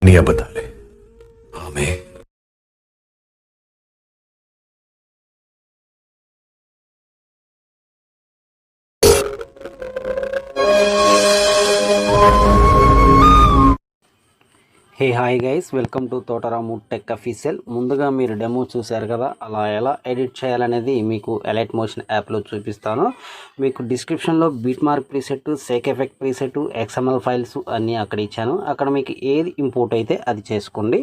नहीं बता ले हमें। Hey hi guys, welcome to తోట రాము టెక్ అఫీషియల్. ముందుగా మీరు డెమో చూశారు కదా, అలా ఎలా ఎడిట్ చేయాలనేది మీకు అలైట్ మోషన్ యాప్లో చూపిస్తాను. మీకు డిస్క్రిప్షన్లో beat mark preset, sake effect preset, XML files అన్నీ అక్కడ ఇచ్చాను. అక్కడ మీకు ఏది ఇంపోర్ట్ అయితే అది చేసుకోండి.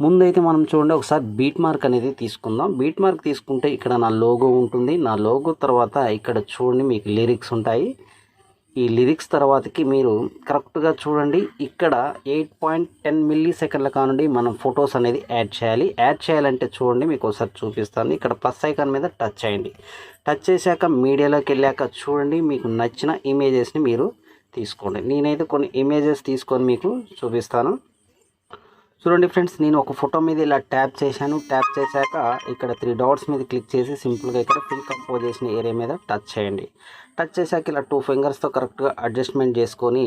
ముందైతే మనం చూడండి, ఒకసారి బీట్ మార్క్ అనేది తీసుకుందాం. బీట్ మార్క్ తీసుకుంటే ఇక్కడ నా లోగో ఉంటుంది. నా లోగో తర్వాత ఇక్కడ చూడండి మీకు లిరిక్స్ ఉంటాయి. ఈ లిరిక్స్ తర్వాతకి మీరు కరెక్ట్గా చూడండి, ఇక్కడ 8.10 మిల్లీ సెకండ్ల కానుండి మనం ఫొటోస్ అనేది యాడ్ చేయాలి. యాడ్ చేయాలంటే చూడండి, మీకు ఒకసారి చూపిస్తాను. ఇక్కడ ప్లస్ ఐకాన్ మీద టచ్ చేయండి. టచ్ చేశాక మీడియాలోకి వెళ్ళాక చూడండి, మీకు నచ్చిన ఇమేజెస్ని మీరు తీసుకోండి. నేనైతే కొన్ని ఇమేజెస్ తీసుకొని మీకు చూపిస్తాను. చూడండి ఫ్రెండ్స్, నేను ఒక ఫోటో మీద ఇలా ట్యాప్ చేశాను. ట్యాప్ చేశాక ఇక్కడ 3 డాట్స్ మీద క్లిక్ చేసి సింపుల్గా ఇక్కడ ఫిల్ కంపోజిషన్ ఏరియా మీద టచ్ చేయండి. టచ్ చేశాక ఇలా 2 ఫింగర్స్తో కరెక్ట్గా అడ్జస్ట్మెంట్ చేసుకొని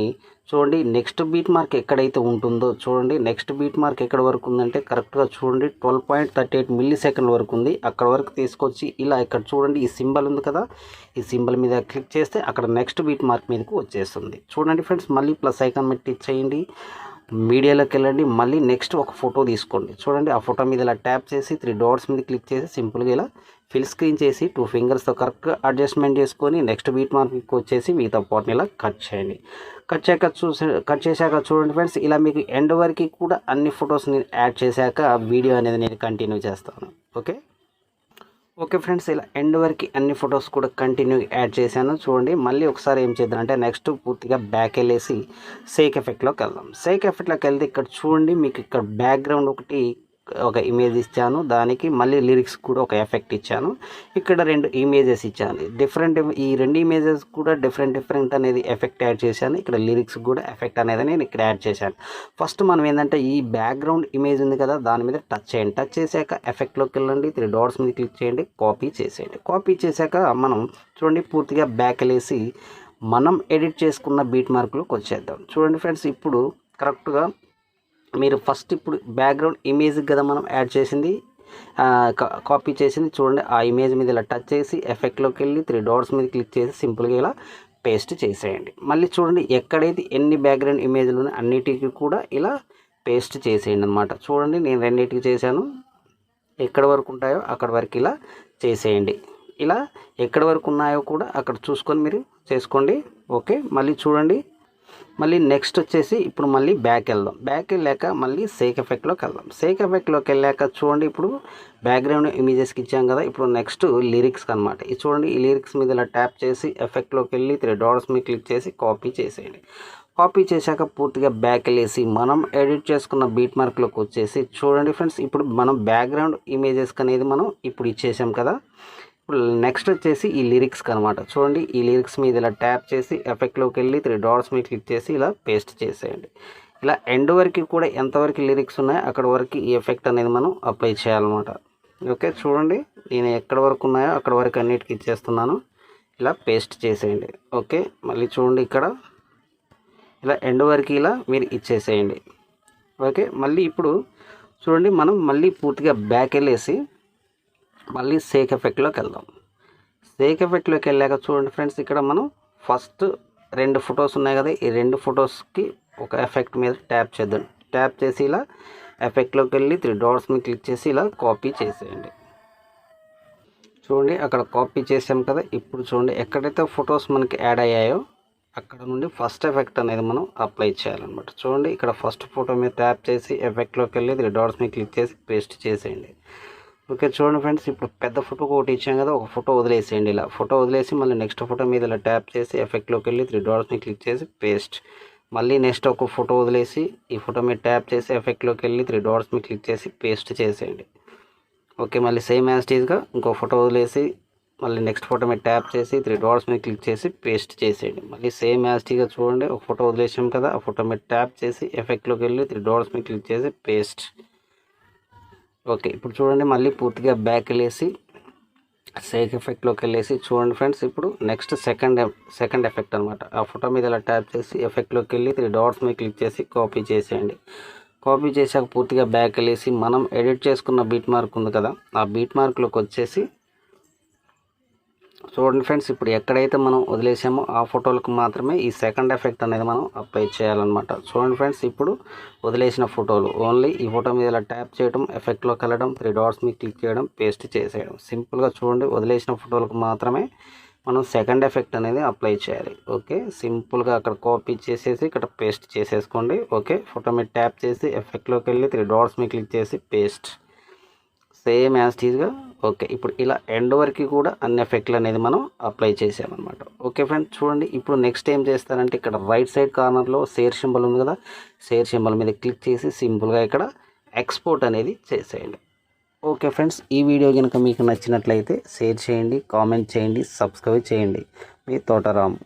చూడండి, నెక్స్ట్ బీట్ మార్క్ ఎక్కడైతే ఉంటుందో చూడండి. నెక్స్ట్ బీట్ మార్క్ ఎక్కడ వరకు ఉందంటే కరెక్ట్గా చూడండి 12.38 మిల్లీ సెకండ్ వరకు ఉంది. అక్కడ వరకు తీసుకొచ్చి ఇలా ఇక్కడ చూడండి, ఈ సింబల్ ఉంది కదా, ఈ సింబల్ మీద క్లిక్ చేస్తే అక్కడ నెక్స్ట్ బీట్ మార్క్ మీదకు వచ్చేస్తుంది. చూడండి ఫ్రెండ్స్, మళ్ళీ ప్లస్ ఐకాన్ మీద టిచ్ చేయండి. మీడియాలోకి వెళ్ళండి. మళ్ళీ నెక్స్ట్ ఒక ఫోటో తీసుకోండి. చూడండి, ఆ ఫోటో మీద ఇలా ట్యాప్ చేసి 3 డాట్స్ మీద క్లిక్ చేసి సింపుల్గా ఇలా ఫిల్ స్క్రీన్ చేసి 2 ఫింగర్స్తో కరెక్ట్గా అడ్జస్ట్మెంట్ చేసుకొని నెక్స్ట్ బీట్ మార్క్కి వచ్చేసి మిగతా పార్ట్ని ఇలా కట్ చేయండి. కట్ చేశాక చూడండి ఫ్రెండ్స్, ఇలా మీకు ఎండ్ వరకు కూడా అన్ని ఫొటోస్ నేను యాడ్ చేశాక వీడియో అనేది నేను కంటిన్యూ చేస్తాను. ఓకే ఫ్రెండ్స్, ఇలా ఎండ్ వరకు అన్ని ఫొటోస్ కూడా కంటిన్యూ యాడ్ చేశాను. చూడండి, మళ్ళీ ఒకసారి ఏం చేద్దాం అంటే నెక్స్ట్ పూర్తిగా బ్యాక్ వెళ్ళేసి సేక్ ఎఫెక్ట్లోకి వెళ్దాం. సేక్ ఎఫెక్ట్లోకి వెళ్తే ఇక్కడ చూడండి, మీకు ఇక్కడ బ్యాక్గ్రౌండ్ ఒక ఇమేజ్ ఇచ్చాను. దానికి మళ్ళీ లిరిక్స్ కూడా ఒక ఎఫెక్ట్ ఇచ్చాను. ఇక్కడ 2 ఇమేజెస్ ఇచ్చాను. ఈ 2 ఇమేజెస్ కూడా డిఫరెంట్ అనేది ఎఫెక్ట్ యాడ్ చేశాను. ఇక్కడ లిరిక్స్ కూడా ఎఫెక్ట్ అనేది నేను ఇక్కడ యాడ్ చేశాను. ఫస్ట్ మనం ఏంటంటే ఈ బ్యాక్గ్రౌండ్ ఇమేజ్ ఉంది కదా, దాని మీద టచ్ చేయండి. టచ్ చేశాక ఎఫెక్ట్లోకి వెళ్ళండి, 3 డాట్స్ మీద క్లిక్ చేయండి, కాపీ చేసేయండి. కాపీ చేశాక మనం చూడండి పూర్తిగా బ్యాక్ వెళ్ళేసి మనం ఎడిట్ చేసుకున్న బీట్ మార్కులకు వచ్చేద్దాం. చూడండి ఫ్రెండ్స్, ఇప్పుడు కరెక్ట్గా మీరు ఫస్ట్ ఇప్పుడు బ్యాక్గ్రౌండ్ ఇమేజ్ కదా మనం యాడ్ చేసింది, కాపీ చేసింది. చూడండి, ఆ ఇమేజ్ మీద ఇలా టచ్ చేసి ఎఫెక్ట్లోకి వెళ్ళి 3 డాట్స్ మీద క్లిక్ చేసి సింపుల్గా ఇలా పేస్ట్ చేసేయండి. మళ్ళీ చూడండి, ఎక్కడైతే ఎన్ని బ్యాక్గ్రౌండ్ ఇమేజ్లు ఉన్నాయో అన్నిటికీ కూడా ఇలా పేస్ట్ చేసేయండి అనమాట. చూడండి, నేను 2టికి చేశాను. ఎక్కడ వరకు ఉంటాయో అక్కడ వరకు ఇలా చేసేయండి. ఇలా ఎక్కడ వరకు ఉన్నాయో కూడా అక్కడ చూసుకొని మీరు చేసుకోండి. ఓకే, మళ్ళీ చూడండి, మళ్ళీ నెక్స్ట్ వచ్చేసి ఇప్పుడు మళ్ళీ బ్యాక్ వెళ్దాం. బ్యాక్ వెళ్ళాక మళ్ళీ సేక్ ఎఫెక్ట్లోకి వెళ్దాం. సేక్ ఎఫెక్ట్లోకి వెళ్ళాక చూడండి, ఇప్పుడు బ్యాక్గ్రౌండ్ ఇమేజెస్కి ఇచ్చాం కదా, ఇప్పుడు నెక్స్ట్ లిరిక్స్ అనమాట. ఇది చూడండి, ఈ లిరిక్స్ మీద ఇలా ట్యాప్ చేసి ఎఫెక్ట్లోకి వెళ్ళి 3 డాట్స్ మీద క్లిక్ చేసి కాపీ చేసేయండి. కాపీ చేశాక పూర్తిగా బ్యాక్ వెళ్ళేసి మనం ఎడిట్ చేసుకున్న బీట్ మార్క్లోకి వచ్చేసి చూడండి ఫ్రెండ్స్, ఇప్పుడు మనం బ్యాక్గ్రౌండ్ ఇమేజెస్కి అనేది మనం ఇప్పుడు ఇచ్చేసాం కదా. ఇప్పుడు నెక్స్ట్ వచ్చేసి ఈ లిరిక్స్కి అనమాట. చూడండి, ఈ లిరిక్స్ మీద ఇలా ట్యాప్ చేసి ఎఫెక్ట్లోకి వెళ్ళి 3 డాట్స్ మీద క్లిక్ చేసి ఇలా పేస్ట్ చేసేయండి. ఇలా ఎండ్ వరకు కూడా ఎంతవరకు లిరిక్స్ ఉన్నాయో అక్కడ వరకు ఈ ఎఫెక్ట్ అనేది మనం అప్లై చేయాలన్నమాట. ఓకే, చూడండి, నేను ఎక్కడ వరకు ఉన్నాయో అక్కడ వరకు అన్నిటికీ ఇచ్చేస్తున్నాను. ఇలా పేస్ట్ చేసేయండి. ఓకే, మళ్ళీ చూడండి, ఇక్కడ ఇలా ఎండ్ వరకు ఇలా మీరు ఇచ్చేసేయండి. ఓకే, మళ్ళీ ఇప్పుడు చూడండి, మనం మళ్ళీ పూర్తిగా బ్యాక్ వెళ్ళేసి మళ్ళీ సేక్ ఎఫెక్ట్లోకి వెళ్దాం. సేక్ ఎఫెక్ట్లోకి వెళ్ళాక చూడండి ఫ్రెండ్స్, ఇక్కడ మనం ఫస్ట్ 2 ఫొటోస్ ఉన్నాయి కదా, ఈ 2 ఫొటోస్కి ఒక ఎఫెక్ట్ మీద ట్యాప్ చేద్దాం. ట్యాప్ చేసి ఇలా ఎఫెక్ట్లోకి వెళ్ళి 3 డాట్స్ మీద క్లిక్ చేసి ఇలా కాపీ చేసేయండి. చూడండి, అక్కడ కాపీ చేసాం కదా. ఇప్పుడు చూడండి, ఎక్కడైతే ఫొటోస్ మనకి యాడ్ అయ్యాయో అక్కడ నుండి ఫస్ట్ ఎఫెక్ట్ అనేది మనం అప్లై చేయాలన్నమాట. చూడండి, ఇక్కడ ఫస్ట్ ఫోటో మీద ట్యాప్ చేసి ఎఫెక్ట్లోకి వెళ్ళి 3 డాట్స్ మీద క్లిక్ చేసి పేస్ట్ చేసేయండి. ఓకే, చూడండి ఫ్రెండ్స్, ఇప్పుడు పెద్ద ఫోటో ఒకటి ఇచ్చాం కదా, ఒక ఫోటో వదిలేసేయండి. ఇలా ఫోటో వదిలేసి మళ్ళీ నెక్స్ట్ ఫోటో మీద ఇలా ట్యాప్ చేసి ఎఫెక్ట్లోకి వెళ్ళి 3 డాట్స్ని క్లిక్ చేసి పేస్ట్. మళ్ళీ నెక్స్ట్ ఒక ఫోటో వదిలేసి ఈ ఫోటో మీద ట్యాప్ చేసి ఎఫెక్ట్లోకి వెళ్ళి 3 డాట్స్ మీద క్లిక్ చేసి పేస్ట్ చేసేయండి. ఓకే, మళ్ళీ సేమ్ యాజ్ టీజ్గా ఇంకో ఫోటో వదిలేసి మళ్ళీ నెక్స్ట్ ఫోటో మీద ట్యాప్ చేసి 3 డాట్స్ మీద క్లిక్ చేసి పేస్ట్ చేసేయండి. మళ్ళీ సేమ్ యాజ్ టీజ్గా చూడండి, ఒక ఫోటో వదిలేసాం కదా, ఆ ఫోటో మీద ట్యాప్ చేసి ఎఫెక్ట్లోకి వెళ్ళి 3 డాట్స్ మీద క్లిక్ చేసి పేస్ట్. ఓకే, ఇప్పుడు చూడండి, మళ్ళీ పూర్తిగా బ్యాక్ వెళ్ళేసి సేక్ ఎఫెక్ట్లోకి వెళ్ళేసి చూడండి ఫ్రెండ్స్, ఇప్పుడు నెక్స్ట్ సెకండ్ ఎఫెక్ట్ అనమాట. ఆ ఫోటో మీద ఇలా ట్యాప్ చేసి ఎఫెక్ట్లోకి వెళ్ళి 3 డాట్స్ మీద క్లిక్ చేసి కాపీ చేసేయండి. కాపీ చేశాక పూర్తిగా బ్యాక్ వెళ్ళేసి మనం ఎడిట్ చేసుకున్న బీట్ మార్క్ ఉంది కదా, ఆ బీట్ మార్క్లోకి వచ్చేసి చూడండి ఫ్రెండ్స్, ఇప్పుడు ఎక్కడైతే మనం వదిలేసామో ఆ ఫోటోలకు మాత్రమే ఈ సెకండ్ ఎఫెక్ట్ అనేది మనం అప్లై చేయాలన్నమాట. చూడండి ఫ్రెండ్స్, ఇప్పుడు వదిలేసిన ఫోటోలు ఓన్లీ ఈ ఫోటో మీద ఇలా ట్యాప్ చేయడం, ఎఫెక్ట్లోకి వెళ్ళడం, 3 డాట్స్ మీద క్లిక్ చేయడం, పేస్ట్ చేసేయడం. సింపుల్గా చూడండి, వదిలేసిన ఫోటోలకు మాత్రమే మనం సెకండ్ ఎఫెక్ట్ అనేది అప్లై చేయాలి. ఓకే, సింపుల్గా అక్కడ కాపీ చేసేసి ఇక్కడ పేస్ట్ చేసేసుకోండి. ఓకే, ఫోటో మీద ట్యాప్ చేసి ఎఫెక్ట్లోకి వెళ్ళి 3 డాట్స్ మీద క్లిక్ చేసి పేస్ట్, సేమ్ యాజ్ టీజ్గా. ఓకే, ఇప్పుడు ఇలా ఎండ్ వరకు కూడా అన్ని ఎఫెక్ట్లు అనేది మనం అప్లై చేసామన్నమాట. ఓకే ఫ్రెండ్స్, చూడండి ఇప్పుడు నెక్స్ట్ ఏం చేస్తారంటే ఇక్కడ రైట్ సైడ్ కార్నర్లో షేర్ సింబల్ ఉంది కదా, షేర్ సింబల్ మీద క్లిక్ చేసి సింపుల్గా ఇక్కడ ఎక్స్పోర్ట్ అనేది చేసేయండి. ఓకే ఫ్రెండ్స్, ఈ వీడియో కనుక మీకు నచ్చినట్లయితే షేర్ చేయండి, కామెంట్ చేయండి, సబ్స్క్రైబ్ చేయండి. మీ తోట రాము.